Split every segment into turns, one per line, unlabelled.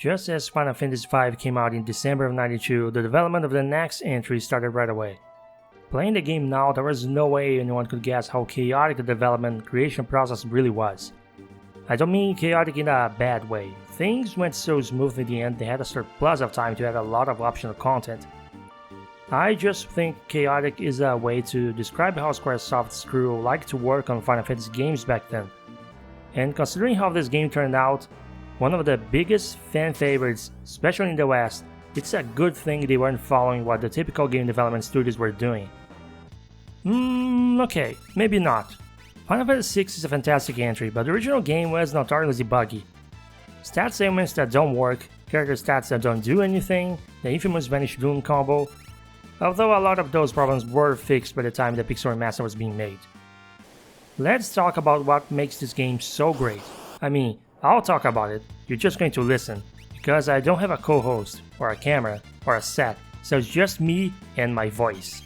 Just as Final Fantasy V came out in December of '92, the development of the next entry started right away. Playing the game now, there was no way anyone could guess how chaotic the development and creation process really was. I don't mean chaotic in a bad way. Things went so smooth in the end they had a surplus of time to add a lot of optional content. I just think chaotic is a way to describe how Squaresoft's crew liked to work on Final Fantasy games back then. And considering how this game turned out, one of the biggest fan favorites, especially in the West, it's a good thing they weren't following what the typical game development studios were doing. Okay, maybe not. Final Fantasy VI is a fantastic entry, but the original game was notoriously buggy. Stats ailments that don't work, character stats that don't do anything, the infamous Vanish Doom combo, although a lot of those problems were fixed by the time the Pixel Remaster was being made. Let's talk about what makes this game so great. I mean, I'll talk about it, you're just going to listen, because I don't have a co-host, or a camera, or a set, so it's just me and my voice.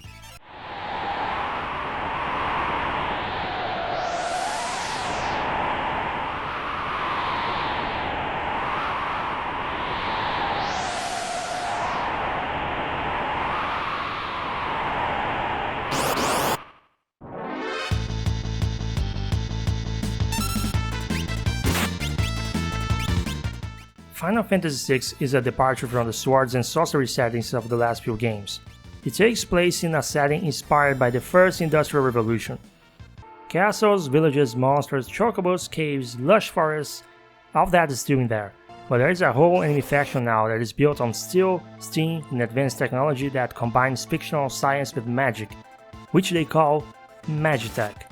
Final Fantasy VI is a departure from the swords and sorcery settings of the last few games. It takes place in a setting inspired by the first Industrial Revolution. Castles, villages, monsters, chocobos, caves, lush forests, all of that is still in there, but there is a whole enemy faction now that is built on steel, steam, and advanced technology that combines fictional science with magic, which they call Magitech.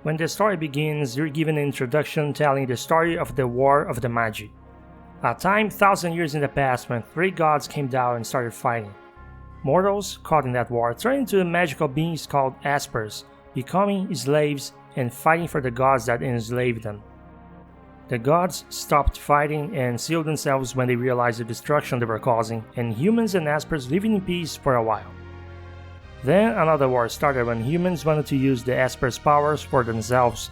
When the story begins, you're given an introduction telling the story of the War of the Magi. A time 1,000 years in the past when 3 gods came down and started fighting. Mortals, caught in that war, turned into magical beings called Aspers, becoming slaves and fighting for the gods that enslaved them. The gods stopped fighting and sealed themselves when they realized the destruction they were causing, and humans and Aspers lived in peace for a while. Then another war started when humans wanted to use the Aspers' powers for themselves.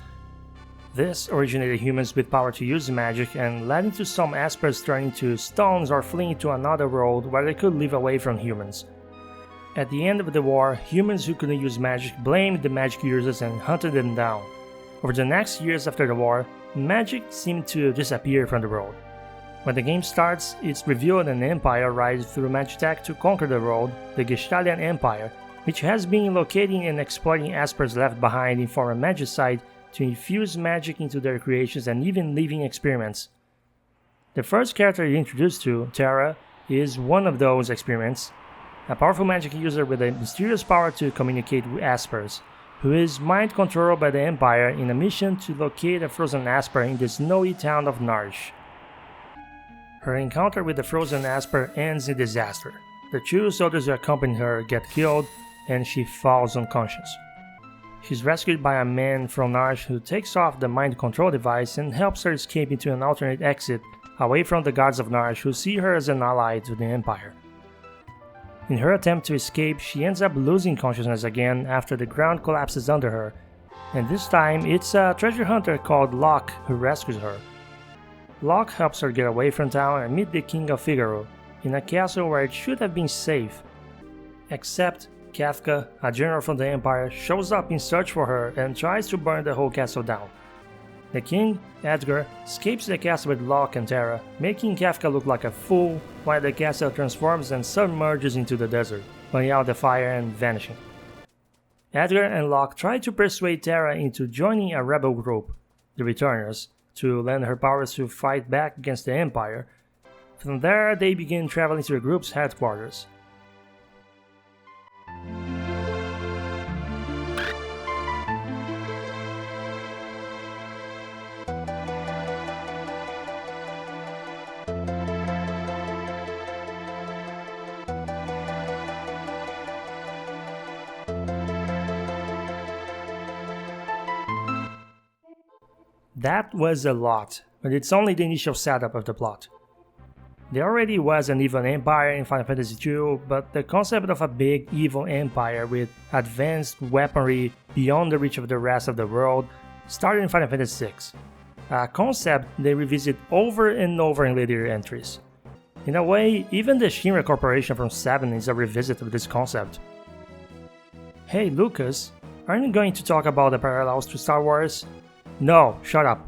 This originated humans with power to use magic and led into some Aspers turning to stones or fleeing to another world where they could live away from humans. At the end of the war, humans who couldn't use magic blamed the magic users and hunted them down. Over the next years after the war, magic seemed to disappear from the world. When the game starts, it's revealed an empire rises through Magitech to conquer the world, the Gestalian Empire, which has been locating and exploiting Aspers left behind in former Magicite to infuse magic into their creations and even living experiments. The first character you're introduced to, Terra, is one of those experiments, a powerful magic user with a mysterious power to communicate with Aspers, who is mind controlled by the Empire in a mission to locate a frozen Asper in the snowy town of Narsh. Her encounter with the frozen Asper ends in disaster. The 2 soldiers who accompany her get killed, and she falls unconscious. She's rescued by a man from Narsh who takes off the mind control device and helps her escape into an alternate exit away from the guards of Narsh who see her as an ally to the Empire. In her attempt to escape, she ends up losing consciousness again after the ground collapses under her, and this time it's a treasure hunter called Locke who rescues her. Locke helps her get away from town and meet the King of Figaro, in a castle where it should have been safe. Except Kafka, a general from the Empire, shows up in search for her and tries to burn the whole castle down. The king, Edgar, escapes the castle with Locke and Terra, making Kafka look like a fool while the castle transforms and submerges into the desert, putting out the fire and vanishing. Edgar and Locke try to persuade Terra into joining a rebel group, the Returners, to lend her powers to fight back against the Empire. From there, they begin traveling to the group's headquarters. That was a lot, but it's only the initial setup of the plot. There already was an evil empire in Final Fantasy II, but the concept of a big evil empire with advanced weaponry beyond the reach of the rest of the world started in Final Fantasy VI. a concept they revisit over and over in later entries. In a way, even the Shinra Corporation from 7 is a revisit of this concept. Hey Lucas, aren't you going to talk about the parallels to Star Wars? No, shut up.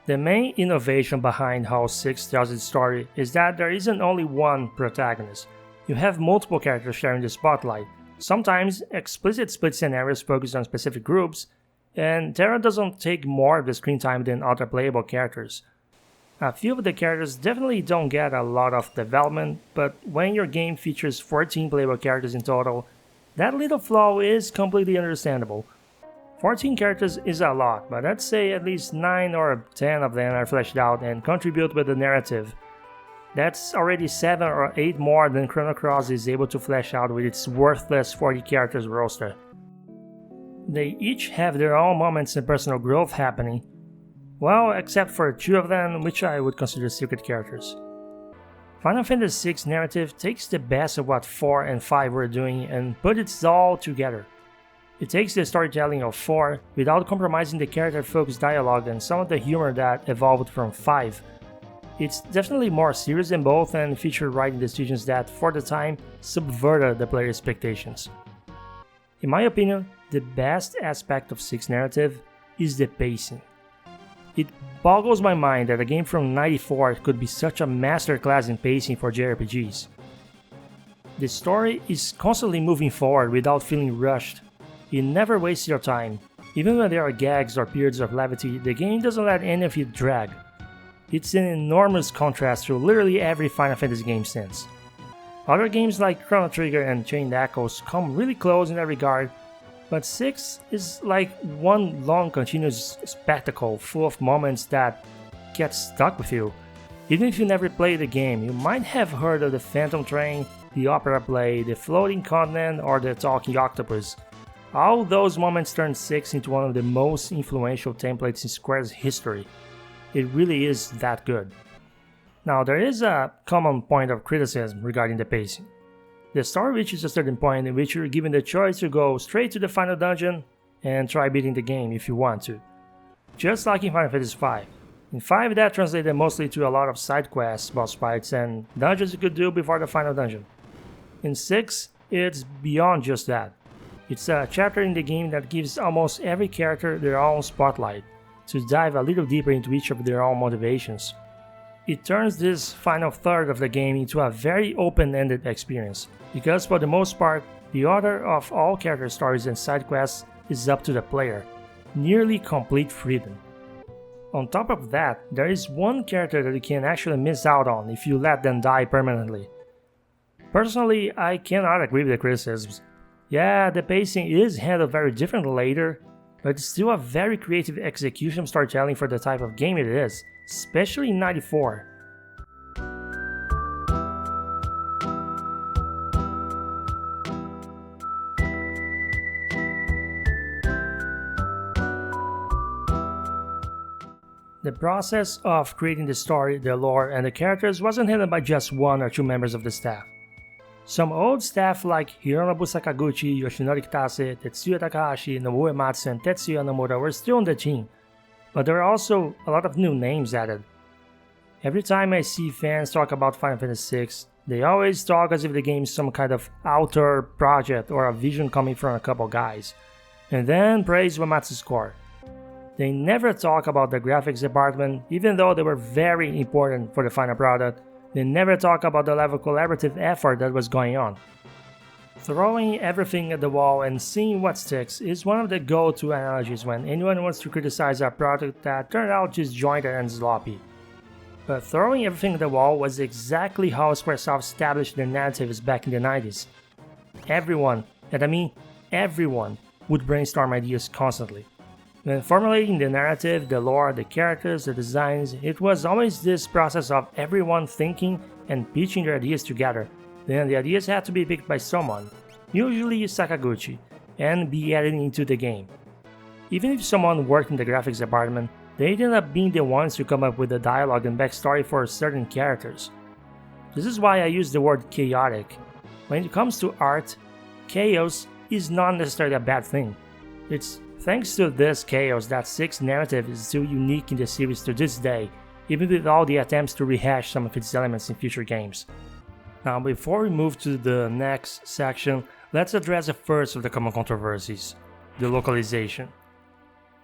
The main innovation behind how 6 tells its story is that there isn't only one protagonist. You have multiple characters sharing the spotlight, sometimes explicit split scenarios focused on specific groups, and Terra doesn't take more of the screen time than other playable characters. A few of the characters definitely don't get a lot of development, but when your game features 14 playable characters in total, that little flaw is completely understandable. 14 characters is a lot, but I'd say at least 9 or 10 of them are fleshed out and contribute with the narrative. That's already 7 or 8 more than Chrono Cross is able to flesh out with its worthless 40 characters roster. They each have their own moments and personal growth happening, well, except for 2 of them, which I would consider secret characters. Final Fantasy VI narrative takes the best of what 4 and 5 were doing and puts it all together. It takes the storytelling of 4 without compromising the character-focused dialogue and some of the humor that evolved from 5. It's definitely more serious than both and featured writing decisions that, for the time, subverted the player's expectations. In my opinion, the best aspect of 6 narrative is the pacing. It boggles my mind that a game from '94 could be such a masterclass in pacing for JRPGs. The story is constantly moving forward without feeling rushed. It never wastes your time. Even when there are gags or periods of levity, the game doesn't let any of it drag. It's an enormous contrast to literally every Final Fantasy game since. Other games like Chrono Trigger and Chained Echoes come really close in that regard, but 6 is like one long continuous spectacle full of moments that get stuck with you. Even if you never played the game, you might have heard of the Phantom Train, the Opera Play, the Floating Continent, or the Talking Octopus. All those moments turn 6 into one of the most influential templates in Square's history. It really is that good. Now, there is a common point of criticism regarding the pacing. The story reaches a certain point in which you're given the choice to go straight to the final dungeon and try beating the game if you want to. Just like in Final Fantasy V. In 5 that translated mostly to a lot of side quests, boss fights, and dungeons you could do before the final dungeon. In 6, it's beyond just that. It's a chapter in the game that gives almost every character their own spotlight, to dive a little deeper into each of their own motivations. It turns this final third of the game into a very open-ended experience, because for the most part, the order of all character stories and side quests is up to the player, nearly complete freedom. On top of that, there is one character that you can actually miss out on if you let them die permanently. Personally, I cannot agree with the criticisms. Yeah, the pacing is handled very differently later, but it's still a very creative execution of storytelling for the type of game it is, especially in '94. The process of creating the story, the lore, and the characters wasn't handled by just 1 or 2 members of the staff. Some old staff like Hironobu Sakaguchi, Yoshinori Kitase, Tetsuya Takahashi, Nobuo Uematsu, and Tetsuya Nomura were still on the team, but there are also a lot of new names added. Every time I see fans talk about Final Fantasy VI, they always talk as if the game is some kind of auteur project or a vision coming from a couple guys, and then praise Uematsu's score. They never talk about the graphics department, even though they were very important for the final product. They never talk about the level of collaborative effort that was going on. Throwing everything at the wall and seeing what sticks is one of the go-to analogies when anyone wants to criticize a product that turned out disjointed and sloppy. But throwing everything at the wall was exactly how Squaresoft established their narratives back in the 90s. Everyone, and I mean everyone, would brainstorm ideas constantly. When formulating the narrative, the lore, the characters, the designs, it was always this process of everyone thinking and pitching their ideas together. Then the ideas had to be picked by someone, usually Sakaguchi, and be added into the game. Even if someone worked in the graphics department, they ended up being the ones to come up with the dialogue and backstory for certain characters. This is why I use the word chaotic. When it comes to art, chaos is not necessarily a bad thing. It's Thanks to this chaos, that 6 narrative is still unique in the series to this day, even with all the attempts to rehash some of its elements in future games. Now, before we move to the next section, let's address the first of the common controversies, the localization.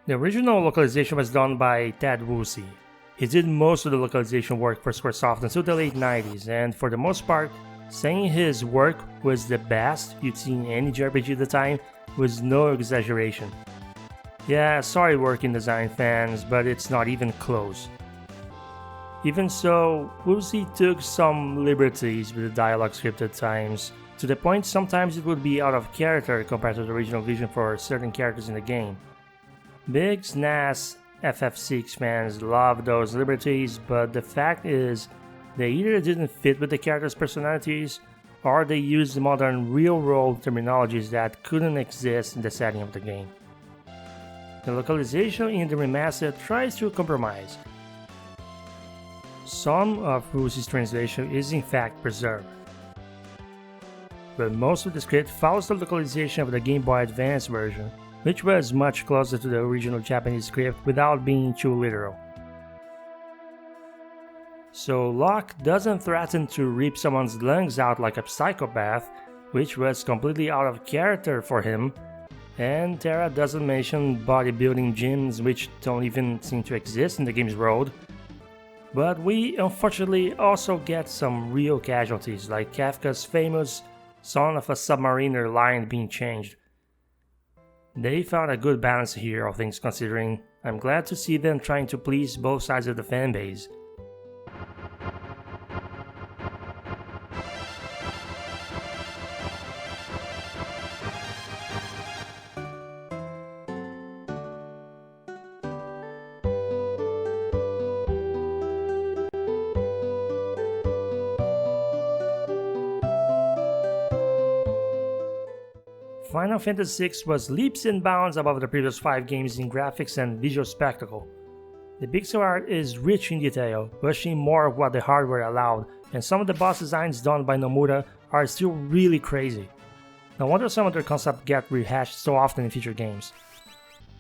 The original localization was done by Ted Woolsey. He did most of the localization work for Squaresoft until the late 90s, and for the most part, saying his work was the best you'd seen in any JRPG at the time was no exaggeration. Yeah, sorry working design fans, but it's not even close. Even so, Woolsey took some liberties with the dialogue script at times, to the point sometimes it would be out of character compared to the original vision for certain characters in the game. Big SNES FF6 fans love those liberties, but the fact is, they either didn't fit with the characters' personalities, or they used modern real-world terminologies that couldn't exist in the setting of the game. The localization in the remaster tries to compromise. Some of Woolsey's translation is in fact preserved, but most of the script follows the localization of the Game Boy Advance version, which was much closer to the original Japanese script without being too literal. So Locke doesn't threaten to rip someone's lungs out like a psychopath, which was completely out of character for him, and Terra doesn't mention bodybuilding gyms which don't even seem to exist in the game's world. But we unfortunately also get some real casualties, like Kafka's famous Son of a Submariner line being changed. They found a good balance here, all things considering. I'm glad to see them trying to please both sides of the fanbase. Final Fantasy VI was leaps and bounds above the previous 5 games in graphics and visual spectacle. The pixel art is rich in detail, pushing more of what the hardware allowed, and some of the boss designs done by Nomura are still really crazy. No wonder some of their concepts get rehashed so often in future games.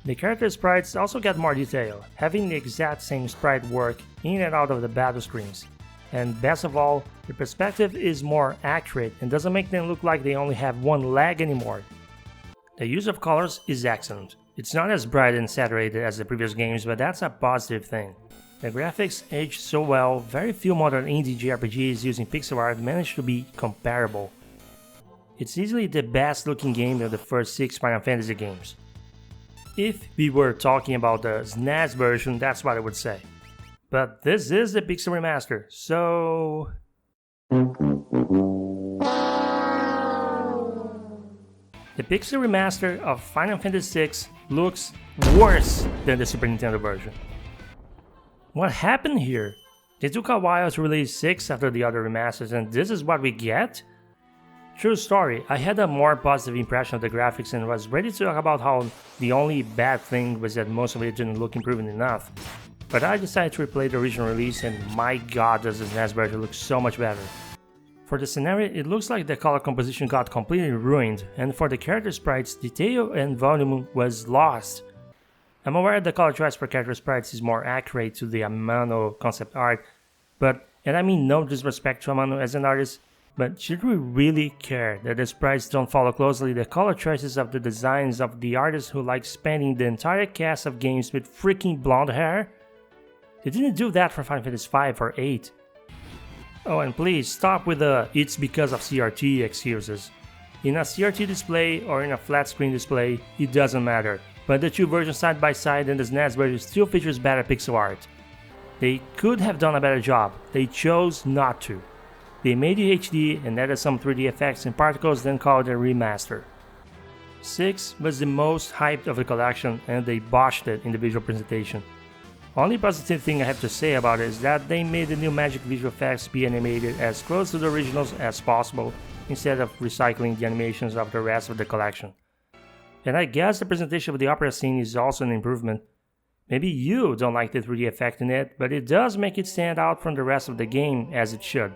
The character sprites also get more detail, having the exact same sprite work in and out of the battle screens. And best of all, the perspective is more accurate and doesn't make them look like they only have one leg anymore. The use of colors is excellent. It's not as bright and saturated as the previous games, but that's a positive thing. The graphics aged so well, very few modern indie JRPGs using pixel art managed to be comparable. It's easily the best looking game of the first 6 Final Fantasy games. If we were talking about the SNES version, that's what I would say. But this is the Pixel Remaster, so... The Pixel Remaster of Final Fantasy VI looks worse than the Super Nintendo version. What happened here? It took a while to release 6 after the other remasters, and this is what we get? True story, I had a more positive impression of the graphics and was ready to talk about how the only bad thing was that most of it didn't look improving enough. But I decided to replay the original release, and my god does the SNES version look so much better. For the scenario, it looks like the color composition got completely ruined, and for the character sprites, detail and volume was lost. I'm aware the color choice for character sprites is more accurate to the Amano concept art, and I mean no disrespect to Amano as an artist, but should we really care that the sprites don't follow closely the color choices of the designs of the artists who like spending the entire cast of games with freaking blonde hair? They didn't do that for Final Fantasy V or 8. Oh, and please stop with the "it's because of CRT" excuses. In a CRT display or in a flat screen display, it doesn't matter, but the two versions side by side and the SNES version still features better pixel art. They could have done a better job, they chose not to. They made it HD and added some 3D effects and particles, then called it a remaster. 6 was the most hyped of the collection and they botched it in the visual presentation. Only positive thing I have to say about it is that they made the new magic visual effects be animated as close to the originals as possible, instead of recycling the animations of the rest of the collection. And I guess the presentation of the opera scene is also an improvement. Maybe you don't like the 3D effect in it, but it does make it stand out from the rest of the game as it should.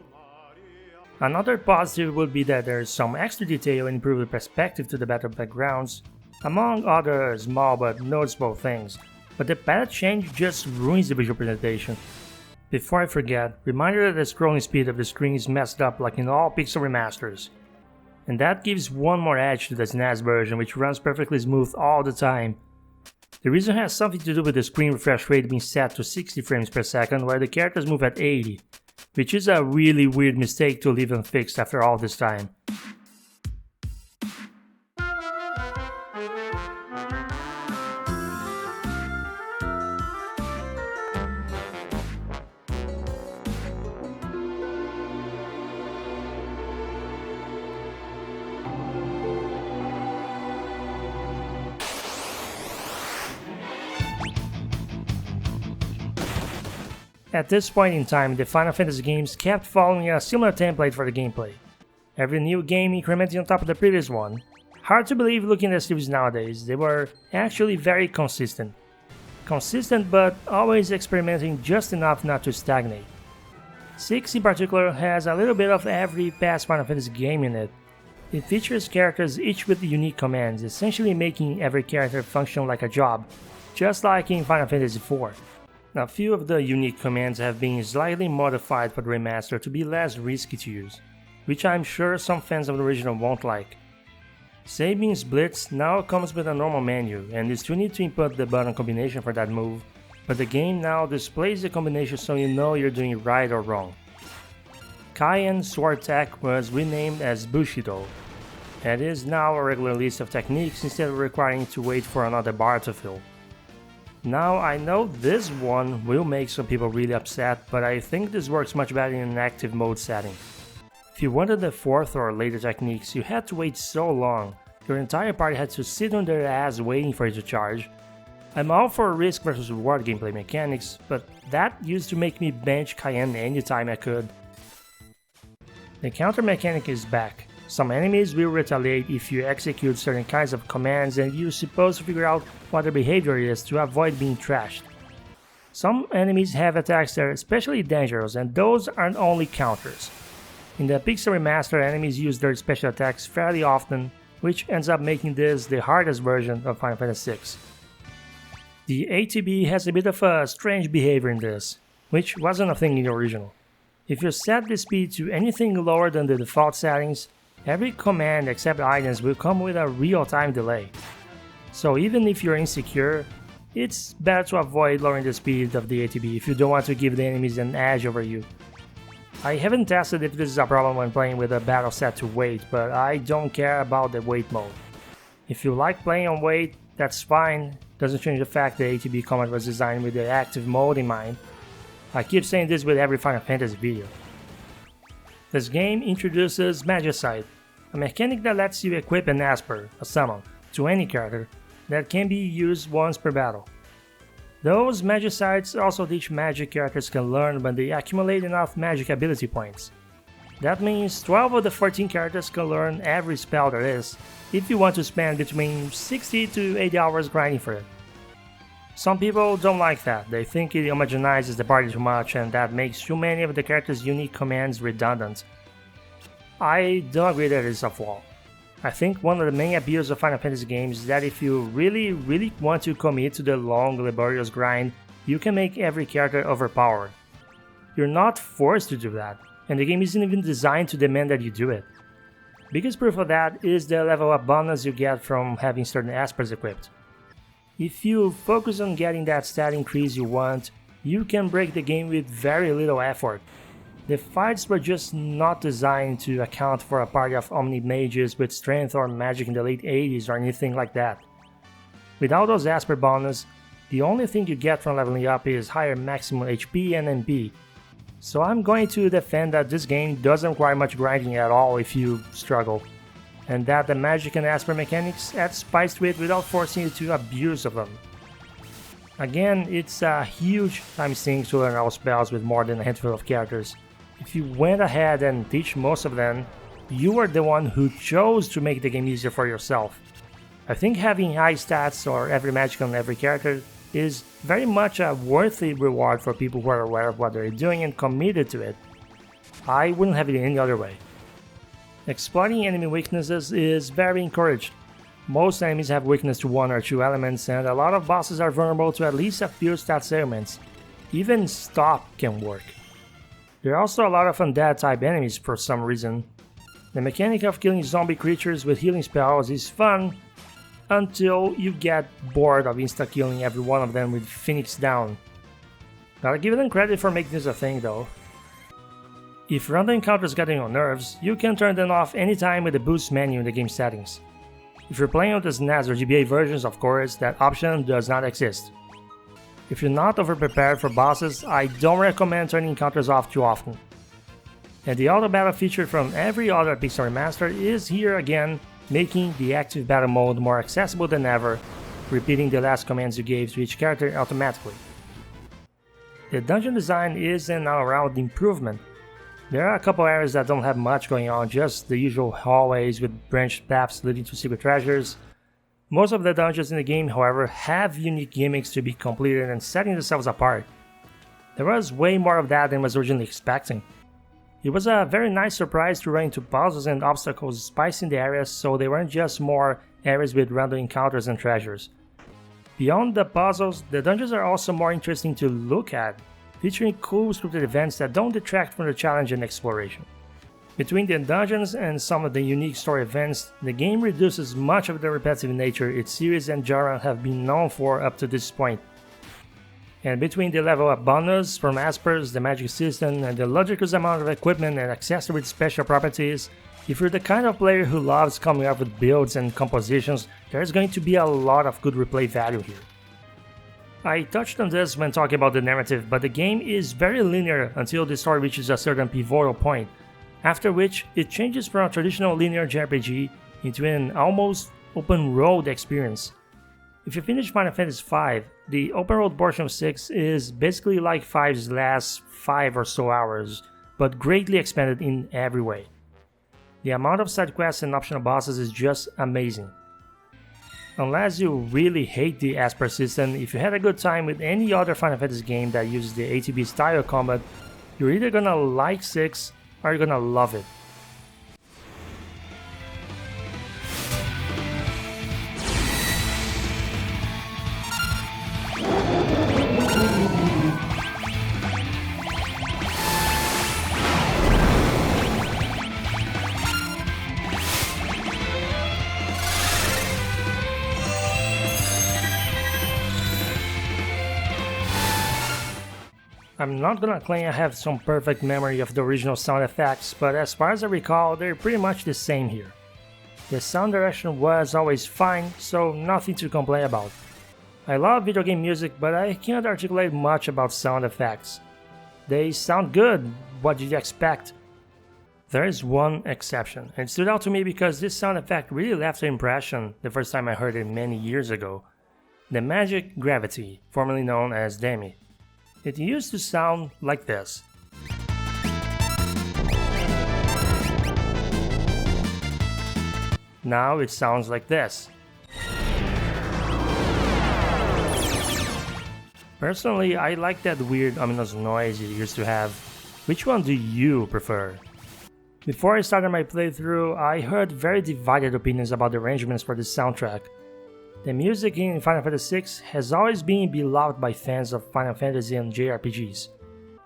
Another positive would be that there's some extra detail and improved perspective to the battle backgrounds. among other small but noticeable things, but the palette change just ruins the visual presentation. Before I forget, reminder that the scrolling speed of the screen is messed up like in all Pixel remasters. And that gives one more edge to the SNES version, which runs perfectly smooth all the time. The reason has something to do with the screen refresh rate being set to 60 frames per second while the characters move at 80, which is a really weird mistake to leave unfixed after all this time. At this point in time, the Final Fantasy games kept following a similar template for the gameplay. Every new game incrementing on top of the previous one. Hard to believe looking at the series nowadays, they were actually very consistent. Consistent but always experimenting just enough not to stagnate. 6 in particular has a little bit of every past Final Fantasy game in it. It features characters each with unique commands, essentially making every character function like a job, just like in Final Fantasy IV. A few of the unique commands have been slightly modified for the remaster to be less risky to use, which I'm sure some fans of the original won't like. Sabin Blitz now comes with a normal menu, and you still need to input the button combination for that move, but the game now displays the combination so you know you're doing it right or wrong. Cayenne Sword Tech was renamed as Bushido, and is now a regular list of techniques instead of requiring to wait for another bar to fill. Now I know this one will make some people really upset, but I think this works much better in an active mode setting. If you wanted the 4th or later techniques, you had to wait so long, your entire party had to sit on their ass waiting for it to charge. I'm all for risk versus reward gameplay mechanics, but that used to make me bench Cayenne anytime I could. The counter mechanic is back. Some enemies will retaliate if you execute certain kinds of commands, and you're supposed to figure out what their behavior is to avoid being trashed. Some enemies have attacks that are especially dangerous, and those aren't only counters. In the Pixel Remaster, enemies use their special attacks fairly often, which ends up making this the hardest version of Final Fantasy VI. The ATB has a bit of a strange behavior in this, which wasn't a thing in the original. If you set the speed to anything lower than the default settings, every command except items will come with a real-time delay. So even if you're insecure, it's better to avoid lowering the speed of the ATB if you don't want to give the enemies an edge over you. I haven't tested if this is a problem when playing with a battle set to wait, but I don't care about the wait mode. If you like playing on wait, that's fine, doesn't change the fact the ATB command was designed with the active mode in mind. I keep saying this with every Final Fantasy video. This game introduces Magicite, a mechanic that lets you equip an Esper, a summon, to any character that can be used once per battle. Those Magicites also teach magic characters can learn when they accumulate enough magic ability points. That means 12 of the 14 characters can learn every spell there is, if you want to spend between 60 to 80 hours grinding for it. Some people don't like that, they think it homogenizes the party too much and that makes too many of the characters' unique commands redundant. I don't agree that it is a flaw. I think one of the main appeals of Final Fantasy games is that if you really want to commit to the long, laborious grind, you can make every character overpowered. You're not forced to do that, and the game isn't even designed to demand that you do it. Biggest proof of that is the level up bonus you get from having certain Espers equipped. If you focus on getting that stat increase you want, you can break the game with very little effort. The fights were just not designed to account for a party of Omni mages with strength or magic in the late 80s or anything like that. Without those Esper bonus, the only thing you get from leveling up is higher maximum HP and MP. So I'm going to defend that this game doesn't require much grinding at all if you struggle, and that the magic and Esper mechanics add spice to it without forcing you to abuse of them. Again, it's a huge time sink to learn all spells with more than a handful of characters. If you went ahead and teach most of them, you are the one who chose to make the game easier for yourself. I think having high stats or every magic on every character is very much a worthy reward for people who are aware of what they're doing and committed to it. I wouldn't have it any other way. Exploiting enemy weaknesses is very encouraged. Most enemies have weakness to one or two elements, and a lot of bosses are vulnerable to at least a few stats ailments. Even stop can work. There are also a lot of undead type enemies for some reason. The mechanic of killing zombie creatures with healing spells is fun until you get bored of insta-killing every one of them with Phoenix down. Gotta give them credit for making this a thing though. If random encounters get on your nerves, you can turn them off anytime with the boost menu in the game settings. If you're playing with the SNES or GBA versions, of course, that option does not exist. If you're not over-prepared for bosses, I don't recommend turning encounters off too often. And the auto battle feature from every other Pixar remaster is here again, making the active battle mode more accessible than ever, repeating the last commands you gave to each character automatically. The dungeon design is an all-around improvement. There are a couple areas that don't have much going on, just the usual hallways with branched paths leading to secret treasures. Most of the dungeons in the game, however, have unique gimmicks to be completed and setting themselves apart. There was way more of that than I was originally expecting. It was a very nice surprise to run into puzzles and obstacles spicing the areas so they weren't just more areas with random encounters and treasures. Beyond the puzzles, the dungeons are also more interesting to look at, featuring cool scripted events that don't detract from the challenge and exploration. Between the dungeons and some of the unique story events, the game reduces much of the repetitive nature its series and genre have been known for up to this point. And between the level up bonus from Aspers, the magic system, and the ludicrous amount of equipment and accessories with special properties, if you're the kind of player who loves coming up with builds and compositions, there's going to be a lot of good replay value here. I touched on this when talking about the narrative, but the game is very linear until the story reaches a certain pivotal point, after which it changes from a traditional linear JRPG into an almost open-world experience. If you finish Final Fantasy V, the open-world portion of 6 is basically like 5's last 5 or so hours, but greatly expanded in every way. The amount of side quests and optional bosses is just amazing. Unless you really hate the Asper system, if you had a good time with any other Final Fantasy game that uses the ATB style combat, you're either gonna like 6 or you're gonna love it. I'm not gonna claim I have some perfect memory of the original sound effects, but as far as I recall, they're pretty much the same here. The sound direction was always fine, so nothing to complain about. I love video game music, but I can't articulate much about sound effects. They sound good, what did you expect? There is one exception, and it stood out to me because this sound effect really left an impression the first time I heard it many years ago. The magic gravity, formerly known as Demi. It used to sound like this. Now it sounds like this. Personally, I like that weird ominous noise it used to have. Which one do you prefer? Before I started my playthrough, I heard very divided opinions about the arrangements for this soundtrack. The music in Final Fantasy VI has always been beloved by fans of Final Fantasy and JRPGs.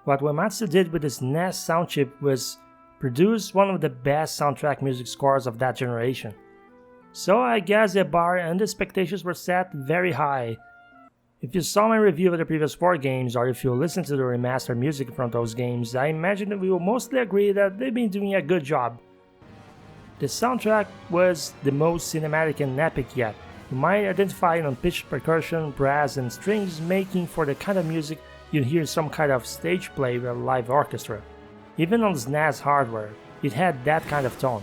What Uematsu did with his NES sound chip was produce one of the best soundtrack music scores of that generation. So I guess the bar and the expectations were set very high. If you saw my review of the previous 4 games, or if you listened to the remastered music from those games, I imagine that we will mostly agree that they've been doing a good job. The soundtrack was the most cinematic and epic yet. You might identify an unpitched percussion, brass, and strings making for the kind of music you'd hear some kind of stage play with a live orchestra. Even on SNES hardware, it had that kind of tone.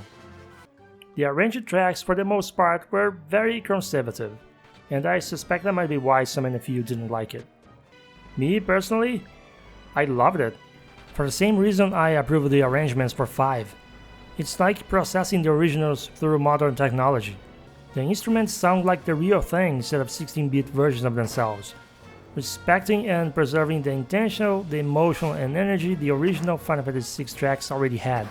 The arranged tracks for the most part were very conservative, and I suspect that might be why so many of you didn't like it. Me personally, I loved it. For the same reason I approve of the arrangements for 5. It's like processing the originals through modern technology. The instruments sound like the real thing instead of 16-bit versions of themselves, respecting and preserving the intentional, the emotional, and energy the original Final Fantasy VI tracks already had.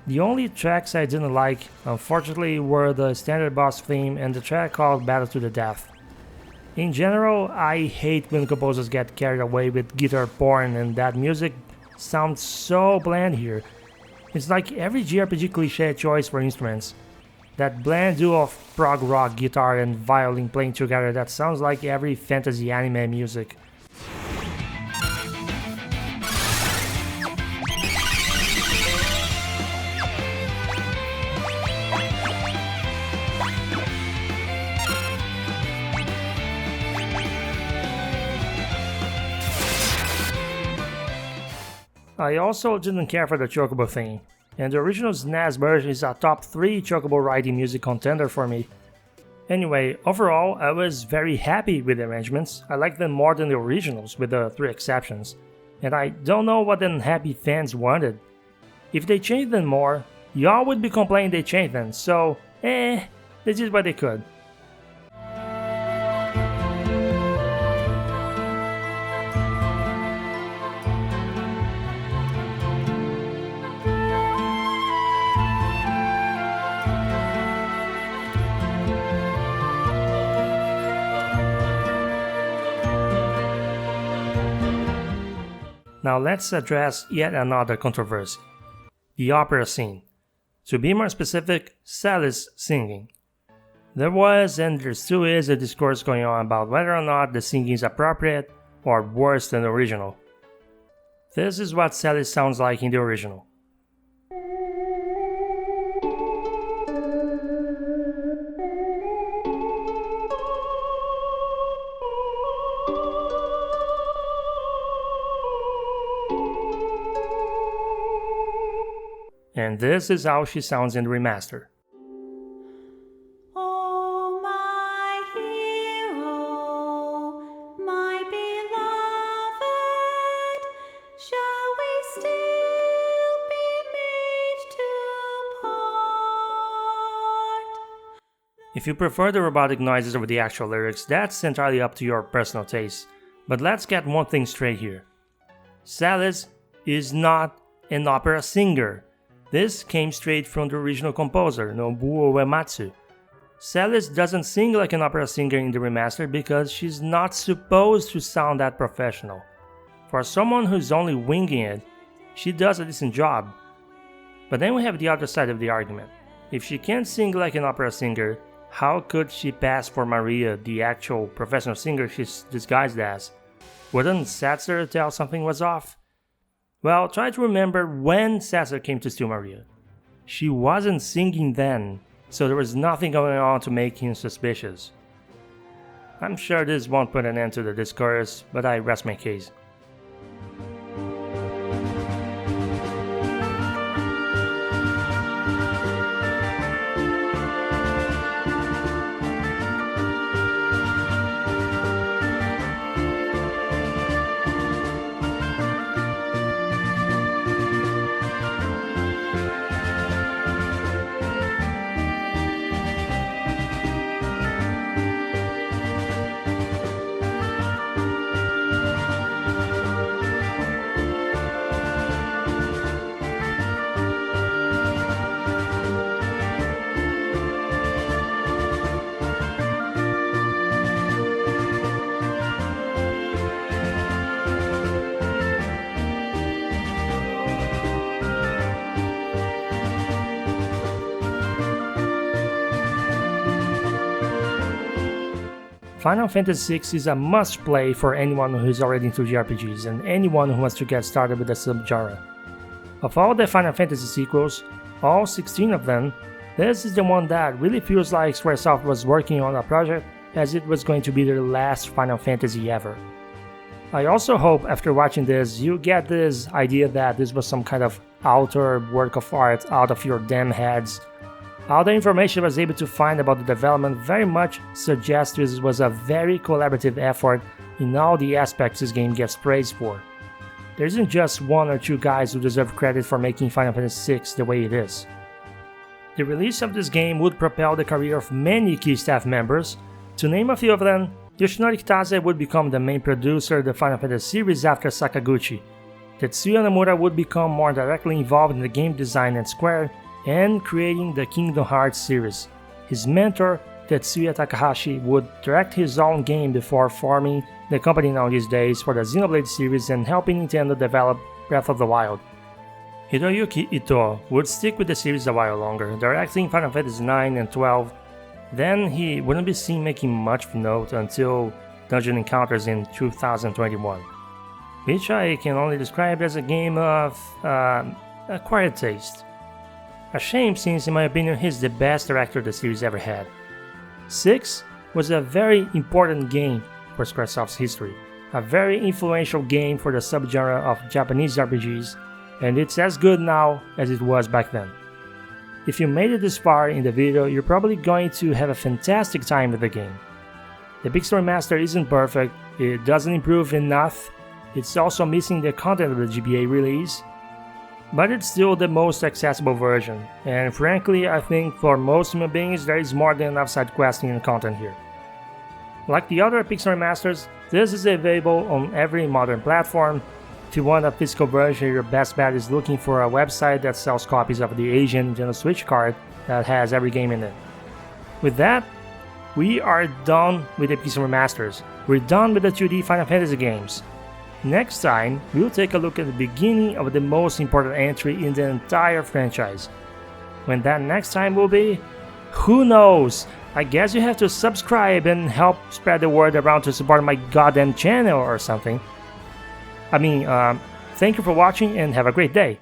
The only tracks I didn't like, unfortunately, were the standard boss theme and the track called Battle to the Death. In general, I hate when composers get carried away with guitar porn, and that music sounds so bland here. It's like every JRPG cliché choice for instruments. That bland duo of prog rock guitar and violin playing together that sounds like every fantasy anime music. I also didn't care for the Chocobo theme, and the original SNES version is a top 3 Chocobo riding music contender for me. Anyway, overall, I was very happy with the arrangements. I like them more than the originals, with the 3 exceptions. And I don't know what the unhappy fans wanted. If they changed them more, y'all would be complaining they changed them, so they did what they could. Now let's address yet another controversy. The opera scene. To be more specific, Celis singing. There was and there still is a discourse going on about whether or not the singing is appropriate or worse than the original. This is what Celis sounds like in the original. And this is how she sounds in the remaster.
Oh, my hero, my beloved, shall we still be made to part?
If you prefer the robotic noises over the actual lyrics, that's entirely up to your personal taste. But let's get one thing straight here. Celis is not an opera singer. This came straight from the original composer, Nobuo Uematsu. Celis doesn't sing like an opera singer in the remaster because she's not supposed to sound that professional. For someone who's only winging it, she does a decent job. But then we have the other side of the argument. If she can't sing like an opera singer, how could she pass for Maria, the actual professional singer she's disguised as? Wouldn't Setzer tell something was off? Well, try to remember when Setzer came to steal Maria. She wasn't singing then, so there was nothing going on to make him suspicious. I'm sure this won't put an end to the discourse, but I rest my case. Final Fantasy VI is a must-play for anyone who is already into JRPGs and anyone who wants to get started with the subgenre. Of all the Final Fantasy sequels, all 16 of them, this is the one that really feels like Squaresoft was working on a project as it was going to be their last Final Fantasy ever. I also hope after watching this you get this idea that this was some kind of author work of art out of your damn heads. All the information I was able to find about the development very much suggests this was a very collaborative effort in all the aspects this game gets praised for. There isn't just one or two guys who deserve credit for making Final Fantasy VI the way it is. The release of this game would propel the career of many key staff members. To name a few of them, Yoshinori Kitase would become the main producer of the Final Fantasy series after Sakaguchi. Tetsuya Nomura would become more directly involved in the game design at Square and creating the Kingdom Hearts series. His mentor, Tetsuya Takahashi, would direct his own game before forming the company known these days for the Xenoblade series and helping Nintendo develop Breath of the Wild. Hiroyuki Ito would stick with the series a while longer, directing Final Fantasy IX and XII. Then he wouldn't be seen making much of note until Dungeon Encounters in 2021, which I can only describe as a game of acquired taste. A shame, since in my opinion he's the best director the series ever had. 6 was a very important game for Squaresoft's history, a very influential game for the subgenre of Japanese RPGs, and it's as good now as it was back then. If you made it this far in the video, you're probably going to have a fantastic time with the game. The Big Story Master isn't perfect, it doesn't improve enough, it's also missing the content of the GBA release, but it's still the most accessible version, and frankly I think for most human beings there is more than enough side questing and content here. Like the other Pixar Masters, this is available on every modern platform. If you want a physical version, your best bet is looking for a website that sells copies of the Asian Nintendo Switch card that has every game in it. With that, we are done with the Pixar Masters. We're done with the 2D Final Fantasy games. Next time, we'll take a look at the beginning of the most important entry in the entire franchise. When that next time will be, who knows? I guess you have to subscribe and help spread the word around to support my goddamn channel or something. Thank you for watching and have a great day.